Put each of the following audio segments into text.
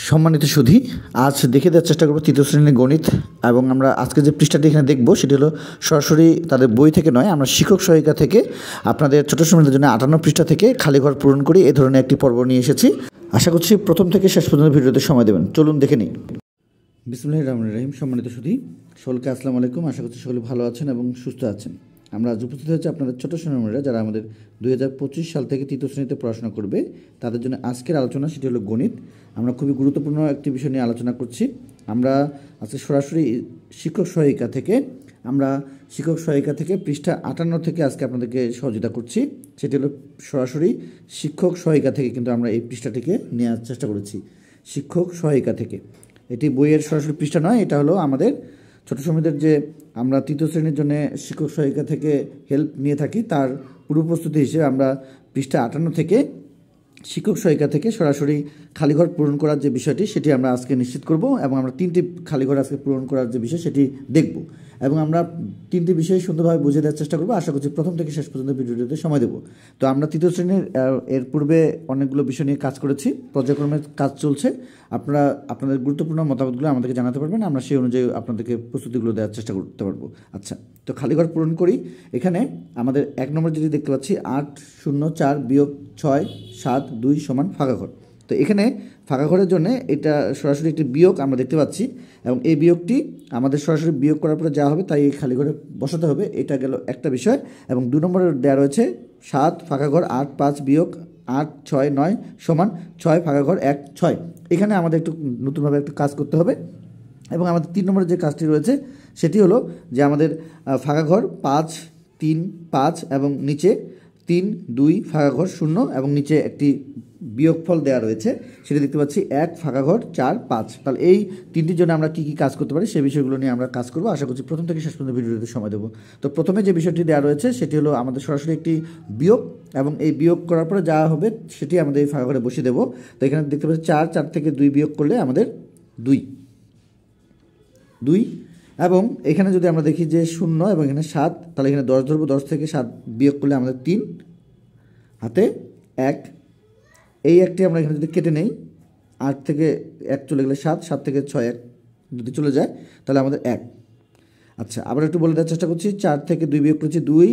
সম্মানিত সুধী, আজ দেখে দেওয়ার চেষ্টা করব তৃতীয় শ্রেণীর গণিত। এবং আমরা আজকে যে পৃষ্ঠাটি এখানে দেখব সেটি হলো সরাসরি তাদের বই থেকে নয়, আমরা শিক্ষক সহায়িকা থেকে আপনাদের ছোটো শ্রেণীদের জন্য 58 পৃষ্ঠা থেকে খালি ঘর পূরণ করি এই ধরনের একটি পর্ব নিয়ে এসেছি। আশা করছি প্রথম থেকে শেষ পর্যন্ত ভিডিওতে সময় দেবেন। চলুন দেখে নিই। বিসমিল্লাহির রহমানির রহিম। সম্মানিত সুধী, সকলকে আসসালামু আলাইকুম। আশা করছি সকলে ভালো আছেন এবং সুস্থ আছেন। আমরা আজ উপস্থিত হয়েছি আপনাদের ছোটো শ্রেণীরা যারা আমাদের 2025 সাল থেকে তৃতীয় শ্রেণীতে পড়াশোনা করবে তাদের জন্য আজকের আলোচনা সেটি হলো গণিত। আমরা খুবই গুরুত্বপূর্ণ একটি বিষয় নিয়ে আলোচনা করছি। আমরা আজকে সরাসরি শিক্ষক সহায়িকা থেকে পৃষ্ঠা 58 থেকে আজকে আপনাদেরকে সহযোগিতা করছি। সেটি হলো সরাসরি শিক্ষক সহায়িকা থেকে, কিন্তু আমরা এই পৃষ্ঠাটিকে নেওয়ার চেষ্টা করেছি শিক্ষক সহায়িকা থেকে। এটি বইয়ের সরাসরি পৃষ্ঠা নয়, এটা হলো আমাদের ছোটো শ্রেণীদের যে আমরা তৃতীয় শ্রেণীর জন্য শিক্ষক সহায়িকা থেকে হেল্প নিয়ে থাকি তার পূর্ব প্রস্তুতি হিসেবে আমরা পৃষ্ঠা 58 থেকে শিক্ষক সহায়িকা থেকে সরাসরি খালিঘর পূরণ করার যে বিষয়টি সেটি আমরা আজকে নিশ্চিত করব এবং আমরা 3টি খালিঘর আজকে পূরণ করার যে বিষয় সেটি দেখব এবং আমরা 3টি বিষয় সুন্দরভাবে বুঝে দেওয়ার চেষ্টা করব। আশা করছি প্রথম থেকে শেষ পর্যন্ত ভিডিওটিতে সময় দেব। তো আমরা তৃতীয় শ্রেণীর এর পূর্বে অনেকগুলো বিষয় নিয়ে কাজ করেছি, পর্যায়ক্রমে কাজ চলছে। আপনারা আপনাদের গুরুত্বপূর্ণ মতামতগুলো আমাদেরকে জানাতে পারবেন, আমরা সেই অনুযায়ী আপনাদেরকে প্রস্তুতিগুলো দেওয়ার চেষ্টা করতে পারবো। আচ্ছা, তো খালিঘর পূরণ করি। এখানে আমাদের 1 নম্বর যেটি দেখতে পাচ্ছি 8 0 4 - 6 7 2 = ফাঁকা ঘর। তো এখানে ফাঁকা ঘরের জন্য এটা সরাসরি একটি বিয়োগ আমরা দেখতে পাচ্ছি এবং এই বিয়োগটি আমাদের সরাসরি বিয়োগ করার পরে যা হবে তাই এই খালি ঘরে বসাতে হবে। এটা গেল একটা বিষয়। এবং 2 নম্বরে দেওয়া রয়েছে 7 ফাঁকা ঘর 8 5 - 8 6 9 = 6 ফাঁকা ঘর 1 6। এখানে আমাদের একটু নতুনভাবে একটু কাজ করতে হবে। এবং আমাদের 3 নম্বরের যে কাজটি রয়েছে সেটি হলো যে আমাদের ফাঁকা ঘর 5 3 5 এবং নিচে 3 2 ফাঁকা ঘর 0 এবং নিচে একটি বিয়োগফল দেওয়া রয়েছে সেটা দেখতে পাচ্ছি 1 ফাঁকা ঘর 4 5। তাহলে এই 3টির জন্য আমরা কী কী কাজ করতে পারি সেই বিষয়গুলো নিয়ে আমরা কাজ করব। আশা করছি প্রথম থেকে শেষ পর্যন্ত ভিডিওতে সময় দেবো। তো প্রথমে যে বিষয়টি দেওয়া রয়েছে সেটি হলো আমাদের সরাসরি একটি বিয়োগ এবং এই বিয়োগ করার পরে যা হবে সেটি আমাদের এই ফাঁকা ঘরে বসিয়ে দেবো। তো এখানে দেখতে পাচ্ছি 4 4 থেকে 2 বিয়োগ করলে আমাদের 2 এবং এখানে যদি আমরা দেখি যে 0 এবং এখানে 7, তাহলে এখানে 10 ধরবো। 10 থেকে 7 বিয়োগ করলে আমাদের 3 হাতে 1। এই একটি আমরা এখানে যদি কেটে নেই 8 থেকে 1 চলে গেলে 7, 7 থেকে 6 1 যদি চলে যায় তাহলে আমাদের 1। আচ্ছা, আবার একটু বলে দেওয়ার চেষ্টা করছি। 4 থেকে 2 বিয়োগ করেছি 2,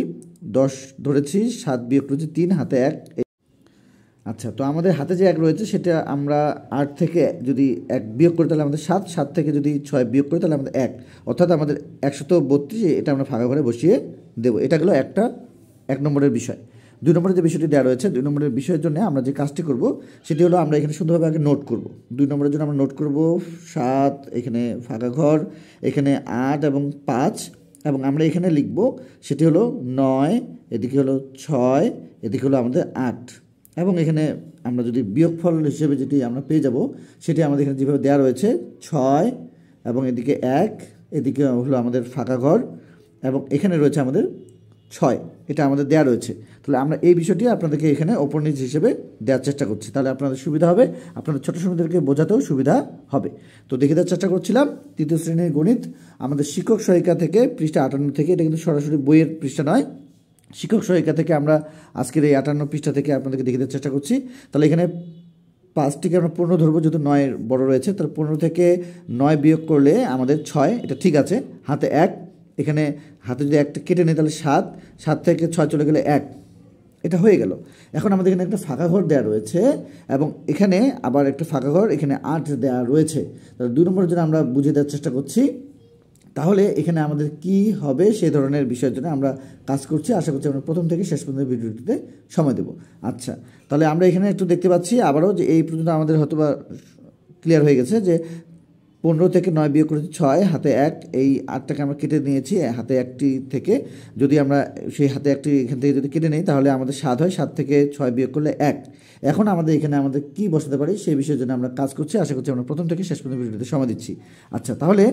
10 ধরেছি, 7 বিয়োগ করেছি 3 হাতে 1। আচ্ছা, তো আমাদের হাতে যে 1 রয়েছে সেটা আমরা 8 থেকে যদি 1 বিয়োগ করি তাহলে আমাদের 7, 7 থেকে যদি 6 বিয়োগ করি তাহলে আমাদের 1, অর্থাৎ আমাদের 132। এটা আমরা ফাঁকা ঘরে বসিয়ে দেবো। এটা গেলো একটা 1 নম্বরের বিষয়। 2 নম্বরের যে বিষয়টি দেওয়া রয়েছে 2 নম্বরের বিষয়ের জন্য আমরা যে কাজটি করব সেটি হলো আমরা এখানে সুন্দরভাবে আগে নোট করব। 2 নম্বরের জন্য আমরা নোট করব 7, এখানে ফাঁকা ঘর, এখানে 8 এবং 5 এবং আমরা এখানে লিখব সেটি হলো 9, এদিকে হলো 6, এদিকে হলো আমাদের 8 এবং এখানে আমরা যদি বিয়োগফল হিসেবে যেটি আমরা পেয়ে যাব সেটি আমাদের এখানে যেভাবে দেওয়া রয়েছে 6 এবং এদিকে 1, এদিকে হলো আমাদের ফাঁকা ঘর এবং এখানে রয়েছে আমাদের 6, এটা আমাদের দেওয়া রয়েছে। তাহলে আমরা এই বিষয়টি আপনাদেরকে এখানে ওপর নিচ হিসেবে দেওয়ার চেষ্টা করছি, তাহলে আপনাদের সুবিধা হবে, আপনাদের ছোটো শ্রেণীদেরকে বোঝাতেও সুবিধা হবে। তো দেখে দেওয়ার চেষ্টা করছিলাম তৃতীয় শ্রেণীর গণিত আমাদের শিক্ষক সহায়িকা থেকে পৃষ্ঠা 58 থেকে। এটা কিন্তু সরাসরি বইয়ের পৃষ্ঠা নয়, শিক্ষক সহায়িকা থেকে আমরা আজকের এই 58 পৃষ্ঠা থেকে আপনাদেরকে দেখে দেওয়ার চেষ্টা করছি। তাহলে এখানে 5টিকে আমরা 15 ধরবো, যেহেতু 9 বড় রয়েছে। তাহলে 15 থেকে 9 বিয়োগ করলে আমাদের 6, এটা ঠিক আছে। হাতে 1, এখানে হাতে যদি 1টা কেটে নেই তাহলে 7, 7 থেকে 6 চলে গেলে 1, এটা হয়ে গেল। এখন আমাদের এখানে একটা ফাঁকা ঘর দেওয়া রয়েছে এবং এখানে আবার একটা ফাঁকা ঘর, এখানে 8 দেওয়া রয়েছে। তাহলে 2 নম্বরের জন্য আমরা বুঝে দেওয়ার চেষ্টা করছি। তাহলে এখানে আমাদের কি হবে সেই ধরনের বিষয়ের জন্য আমরা কাজ করছি। আশা করছি আমরা প্রথম থেকে শেষ পর্যন্ত ভিডিওটিতে সময় দেব। আচ্ছা, তাহলে আমরা এখানে একটু দেখতে পাচ্ছি আবারও যে এই পর্যন্ত আমাদের হয়তো বা ক্লিয়ার হয়ে গেছে যে 15 থেকে 9 বিয়োগ করেছি 6, হাতে 1, এই 8টাকে আমরা কেটে নিয়েছি হাতে 1টি থেকে। যদি আমরা সেই হাতে 1টি এখান থেকে যদি কেটে নিই তাহলে আমাদের 7 হয়, 7 থেকে 6 বিয়োগ করলে 1। এখন আমাদের এখানে আমাদের কী বসাতে পারি সেই বিষয়ের জন্য আমরা কাজ করছি। আশা করছি আমরা প্রথম থেকে শেষ পর্যন্ত ভিডিওতে সময় দিচ্ছি। আচ্ছা, তাহলে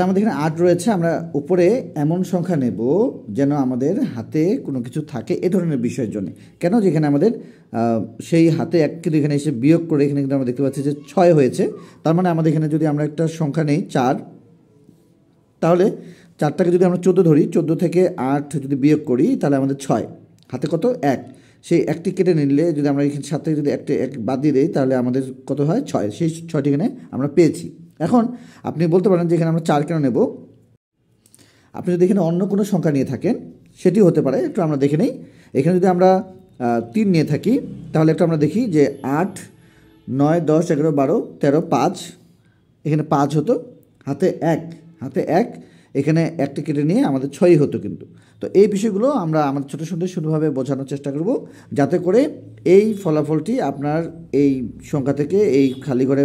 আমাদের এখানে 8 রয়েছে। আমরা উপরে এমন সংখ্যা নেব যেন আমাদের হাতে কোনো কিছু থাকে এ ধরনের বিষয়ের জন্য। কেন, যেখানে আমাদের সেই হাতে 1 কিন্তু এখানে এসে বিয়োগ করে এখানে কিন্তু আমরা দেখতে পাচ্ছি যে 6 হয়েছে। তার মানে আমাদের এখানে যদি আমরা একটা সংখ্যা নেই 4, তাহলে 4টাকে যদি আমরা 14 ধরি, 14 থেকে 8 যদি বিয়োগ করি তাহলে আমাদের 6, হাতে কত 1। সেই একটি কেটে নিলে যদি আমরা এখানে সাথে যদি এক বাদ দিয়ে দিই তাহলে আমাদের কত হয় 6, সেই 6টি এখানে আমরা পেয়েছি। এখন আপনি বলতে পারেন যে এখানে আমরা 4 কেন নেব। আপনি যদি এখানে অন্য কোনো সংখ্যা নিয়ে থাকেন সেটি হতে পারে, একটু আমরা দেখে নিই। এখানে যদি আমরা 3 নিয়ে থাকি তাহলে একটু আমরা দেখি যে 8, 9, 10, 11, 12, 13, 5, এখানে 5 হতো, হাতে 1 এখানে একটা কেটে নিয়ে আমাদের 6 হতো কিন্তু। তো এই বিষয়গুলো আমরা আমাদের ছোটো সুন্দরভাবে বোঝানোর চেষ্টা করব, যাতে করে এই ফলাফলটি আপনার এই সংখ্যা থেকে এই খালি ঘরে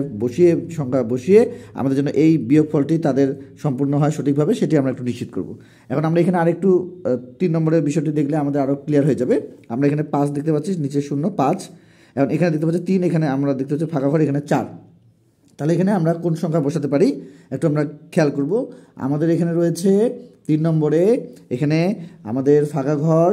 সংখ্যা বসিয়ে আমাদের জন্য এই বিয়োগফলটি তাদের সম্পূর্ণ হয় সঠিকভাবে, সেটি আমরা একটু নিশ্চিত করব। এখন আমরা এখানে আরেকটু 3 নম্বরের বিষয়টি দেখলে আমাদের আরও ক্লিয়ার হয়ে যাবে। আমরা এখানে 5 দেখতে পাচ্ছি, নিচে 0, 5, এখন এখানে দেখতে পাচ্ছি 3, এখানে আমরা দেখতে পাচ্ছি ফাঁকা ঘর, এখানে 4। তাহলে এখানে আমরা কোন সংখ্যা বসাতে পারি একটু আমরা খেয়াল করব। আমাদের এখানে রয়েছে 3 নম্বরে এখানে আমাদের ফাঁকা ঘর,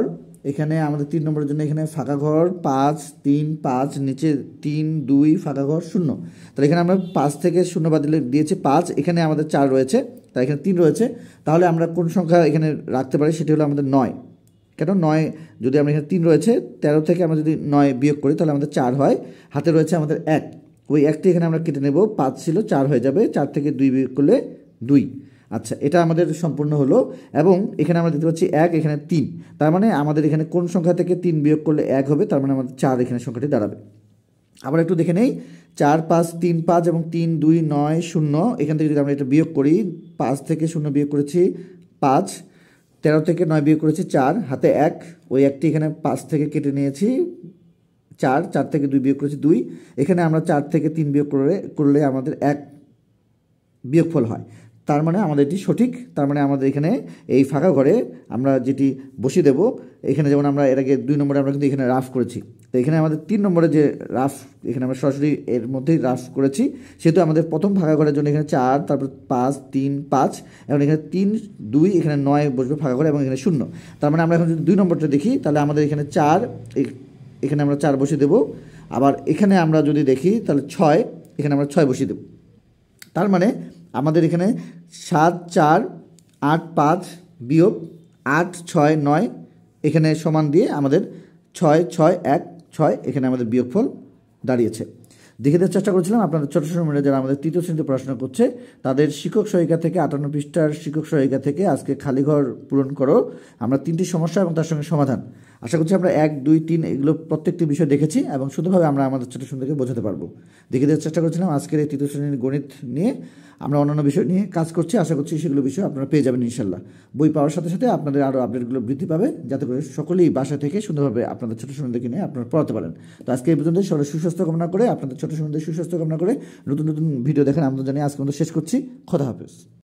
এখানে আমাদের 3 নম্বরের জন্য এখানে ফাঁকা ঘর 5, 3, 5, নিচে 3, 2, ফাঁকা ঘর 0। তাহলে এখানে আমরা 5 থেকে 0 বাদ দিয়েছি 5, এখানে আমাদের 4 রয়েছে, তাই এখানে 3 রয়েছে। তাহলে আমরা কোন সংখ্যা এখানে রাখতে পারি সেটি হলো আমাদের 9। কেন 9, যদি আমরা এখানে 3 রয়েছে, 13 থেকে আমরা যদি 9 বিয়োগ করি তাহলে আমাদের 4 হয়, হাতে রয়েছে আমাদের 1, ওই 1টি এখানে আমরা কেটে নেব, 5 ছিল 4 হয়ে যাবে, 4 থেকে 2 বিয়োগ করলে 2। আচ্ছা, এটা আমাদের সম্পূর্ণ হলো। এবং এখানে আমরা দেখতে পাচ্ছি 1, এখানে 3, তার মানে আমাদের এখানে কোন সংখ্যা থেকে 3 বিয়োগ করলে 1 হবে, তার মানে আমাদের 4 এখানে সংখ্যাটি দাঁড়াবে। আবার একটু দেখে নেই, 4, 5, 3, 5 এবং 3, 2, 9, 0, এখান থেকে যদি আমরা এটা বিয়োগ করি, 5 থেকে 0 বিয়োগ করেছি 5, 13 থেকে 9 বিয়োগ করেছি 4, হাতে 1, ওই 1টি এখানে 5 থেকে কেটে নিয়েছি 4, 4 থেকে 2 বিয়োগ করেছি 2, এখানে আমরা 4 থেকে 3 বিয়োগ করলে আমাদের 1 বিয়োগফল হয়, তার মানে আমাদের এটি সঠিক। তার মানে আমাদের এখানে এই ফাঁকা ঘরে আমরা যেটি বসিয়ে দেব, এখানে যেমন আমরা এর আগে 2 নম্বরে আমরা কিন্তু এখানে রাফ করেছি, তো এখানে আমাদের 3 নম্বরে যে রাফ, এখানে আমরা সরাসরি এর মধ্যেই রাফ করেছি, সেহেতু আমাদের প্রথম ফাঁকা ঘরের জন্য এখানে 4, তারপর 5, 3, 5, এবং এখানে 3, 2, এখানে 9 বসবে ফাঁকা ঘরে, এবং এখানে 0। তার মানে আমরা এখন যদি 2 নম্বরটা দেখি তাহলে আমাদের এখানে 4, এখানে আমরা 4 বসিয়ে দেব। আবার এখানে আমরা যদি দেখি তাহলে 6, এখানে আমরা 6 বসিয়ে দেব। তার মানে আমাদের এখানে 7, 4, 8, 5 বিয়োগ 8, 6, 9 এখানে সমান দিয়ে আমাদের 6, 6, 1, 6 এখানে আমাদের বিয়োগফল দাঁড়িয়েছে। দেখে দেওয়ার চেষ্টা করেছিলাম আপনাদের ছোটো মেয়েরা যারা আমাদের 3য় শ্রেণীতে পড়াশোনা করছে, তাদের শিক্ষক সহায়িকা থেকে 58 পৃষ্ঠার শিক্ষক সহায়িকা থেকে আজকে খালি ঘর পূরণ করো আমরা 3টি সমস্যা এবং তার সঙ্গে সমাধান। আশা করছি আমরা 1, 2, 3 এগুলো প্রত্যেকটি বিষয় দেখেছি এবং শুধুভাবে আমরা আমাদের ছোটো থেকে বোঝাতে পারবো। দেখে দেওয়ার চেষ্টা করেছিলাম আজকের এই 3য় শ্রেণীর গণিত নিয়ে। আমরা অন্যান্য বিষয় নিয়ে কাজ করছি, আশা করছি সেগুলো বিষয় আপনারা পেয়ে যাবেন ইনশাল্লাহ। বই পাওয়ার সাথে সাথে আপনাদের আরও আপডেটগুলো বৃদ্ধি পাবে, যাতে করে সকলেই বাসা থেকে সুন্দরভাবে আপনাদের ছোটো শ্রেণীদেরকে নিয়ে আপনারা পড়াতে পারেন। তো আজকে এই পর্যন্ত সবাই সুস্বাস্থ্য কামনা করে, আপনাদের ছোটো শ্রেণীদের সুস্বাস্থ্য কামনা করে নতুন ভিডিও দেখেন আমাদের জানিয়ে আজকে আমাদের শেষ করছি। খোদা হাফেজ।